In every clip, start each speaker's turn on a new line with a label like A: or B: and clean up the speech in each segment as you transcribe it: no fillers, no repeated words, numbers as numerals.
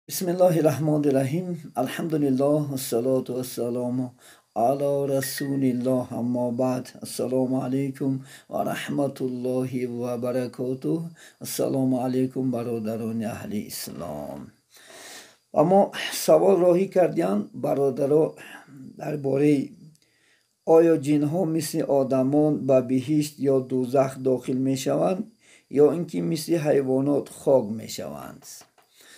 A: بسم الله الرحمن الرحیم. الحمد لله والصلاة والسلام علی رسول الله، اما بعد. السلام علیکم و رحمت الله و برکاته. السلام علیکم برادران اهل اسلام. اما سوال راهی کردن برادران درباره آیا جنها مثل آدمان به بهشت یا دوزخ داخل می شوند یا اینکه مثل حیوانات خاک می شوند.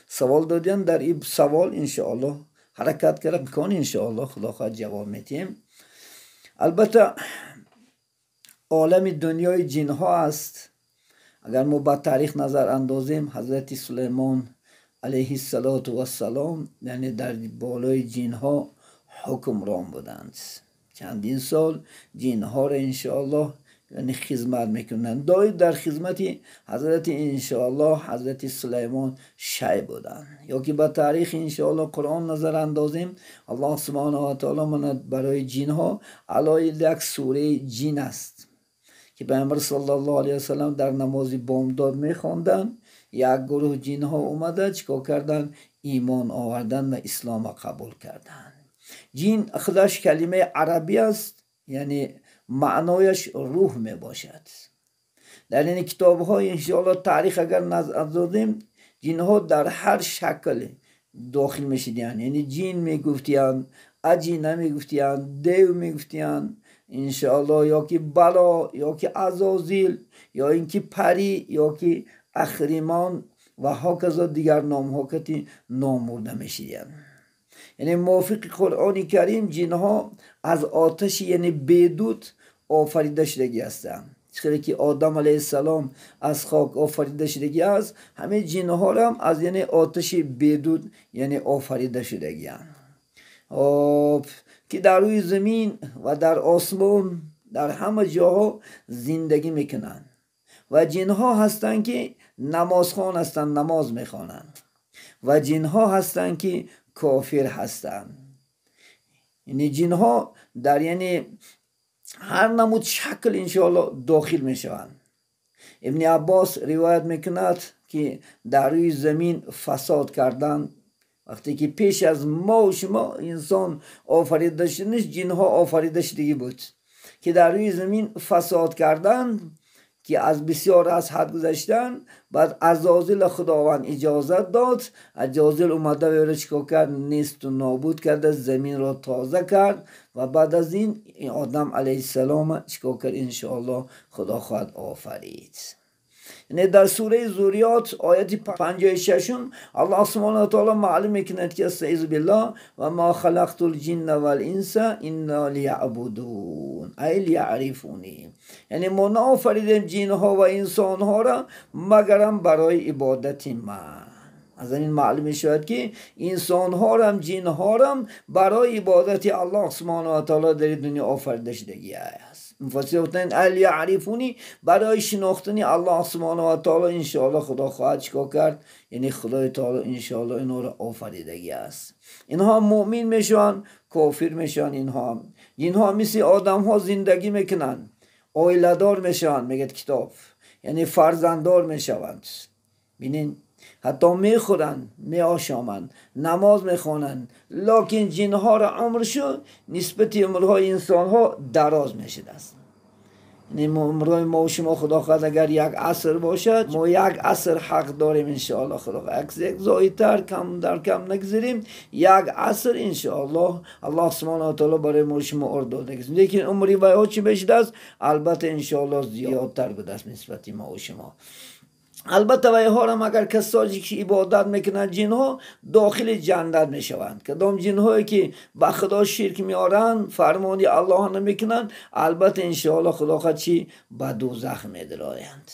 A: سوال دادن. در این سوال انشاءالله حرکت کرد میکن، انشاءالله خدا خواهد جواب میتیم. البته عالم دنیای جن ها است. اگر ما به تاریخ نظر اندازیم، حضرت سلیمان علیه السلام یعنی در بالای جن ها حکمران بودند. چندین سال جن ها را انشاءالله یعنی خدمت میکنند. داید در خدمت حضرت انشاءالله حضرت سلیمان شای بودند. یا که به تاریخ انشاءالله قرآن نظر اندازیم، الله سبحانه و تعالی ماند برای جن ها علایل یک سوره جن است که پیامبر صلی الله علیه و سلم در نماز بامداد میخواندند. یک گروه جن ها اومده چیکار کردن؟ ایمان آوردن و اسلام قبول کردن. جن خودش کلمه عربی است، یعنی معنایش روح می باشد. در این کتاب های انشاءالله تاریخ اگر نظر دادیم، جن ها در هر شکل داخل می شدند. یعنی جن می گفتیان، اجینه می گفتیان، دیو می گفتیان انشاءالله، یا که بلا، یا که عزازیل، یا اینکه پری، یا که اخریمان و هاکذا دیگر نام ها که نامورده می شدند. یعنی موافق قرآن کریم جنها از آتش یعنی بدود آفریده شدگی هستند. چطوری که آدم علیه السلام از خاک آفریده شدگی است، همه جنها هم از یعنی آتش بدود یعنی آفریده شدگی هستند که در روی زمین و در آسمان در همه جاها زندگی میکنند. و جنها هستند که نمازخوان هستند، نماز میخوانند. و جنها هستند که کافر هستند. یعنی جنها در یعنی هر نمود شکل انشاءالله داخل می شوند. ابن عباس روایت میکند که در روی زمین فساد کردن. وقتی که پیش از ما و شما انسان آفریده شدنش، جنها آفریده شدگی بود که در روی زمین فساد کردن، که از بسیار از حد گذشتن. بعد عزازیل خداوند اجازت داد، عزازیل اومده و چیکار کرد؟ نیست و نابود کرد، زمین را تازه کرد. و بعد از این آدم علیه السلام چیکار کرد؟ انشاءالله خدا خواهد آفرید. یعنی در سوره ذریات آیت 56 الله سبحانه و تعالی معلوم میکند که استعیذ بالله و ما خلقت الجن والانس الا لیعبدون ای لیعرفونی. یعنی ما نآفریدیم جن ها و انسان ها را مگرم برای عبادت من. از این معلوم شد که انسان ها هم جن ها هم برای عبادت الله سبحانه و تعالی در دنیا آفریده شدگی است. مفسر گفتند ال یعرفونی، برای شناختن الله سبحانه و تعالی انشاءالله خدا خواهد چیکار کرد؟ یعنی خدای تعالی انشاءالله اینا را آفریدگی است. اینها مؤمن میشن، کافر میشن. اینها مثل آدم ها زندگی میکنن، اویلدار میشن میگه کتاب، یعنی فرزنددار میشوند. ببینین حتی میخورن، میآشامند، نماز میخوانند، لکن جنها را عمرشو نسبت عمرهای انسانها دراز میشد است. یعنی عمرهای ما و شما خدا خواهد اگر یک عصر باشد، ما یک عصر حق داریم انشاءالله. خدا خواهد یک زایتر کم در کم نگذاریم، یک عصر انشاءالله الله سبحانه و تعالی برای ما و شما ارداده است. لیکن عمری ویها چی بشد است؟ البته انشاءالله زیادتر بود است نسبت ما و شما. البته ویها هم اگر کسانی که عبادت میکنند جنها داخل جنت میشوند. کدام جنهایی که به خدا شرک میارند، فرمانی الله نمیکنند، البته انشاءالله خدا خواهد چی؟ به دوزخ میدرایند.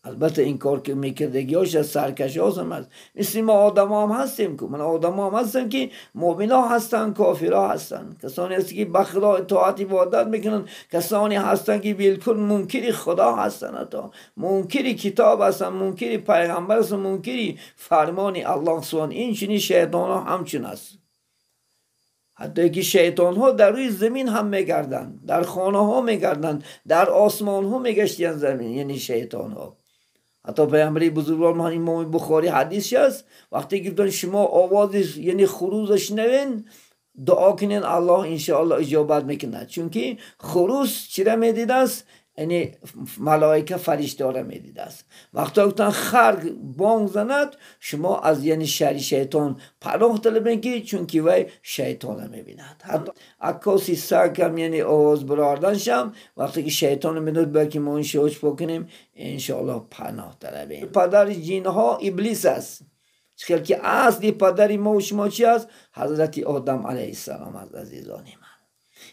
A: البته این کار که میکردگیاش از سرکش هم هست. مثل ما آدم هم هستیم که من آدم هم هستم که مؤمن ها هستن، کافر ها هستن. کسانی هستن که به خدا اطاعت عبادت میکنن، کسانی هستن که بالکل منکر خدا هستن، حتی منکر کتاب هستن، منکر پیغمبر هستن، منکر فرمان الله سبحانه. این چنین شیطان ها همچون است. حتی که شیطان ها در روی زمین هم میگردن، در خانه ها میگردن، در آسمان ها میگشتن زمین، یعنی شیطان ها. حتی پیامبری بزرگوار ما امام بخاری حدیث هست وقتی گفتن شما آواز یعنی خروزش نوین دعا کنین الله انشاءالله اجابت میکند چونکه خروس چرا میدید است یعنی ملائکه فرشته را میدید است وقتی گفتن خر بانگ زند شما از یعنی شر شیطان پناه طلبین که چونکه وی شیطان میبیند حتی عکاسی سگ هم یعنی آواز براردن شم وقتی که شیطان میدود بلکه ما این شوش بکنیم انشاءالله پناه طلبین پدر جین ها ابلیس است خیلی که اصلی پدری ما و شما چی است حضرت آدم علیه السلام از عزیزان من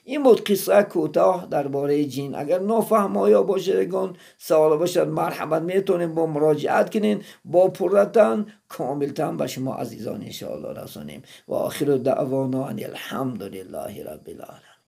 A: این بود قصه کوتاه درباره جین اگر نافهم آیا باشدگان سوال باشد مرحمت میتونیم با مراجعت کنین با پرتن کاملتن به شما عزیزان انشاءالله رسانیم و آخر دعوانا ان الحمدلله رب العالمین.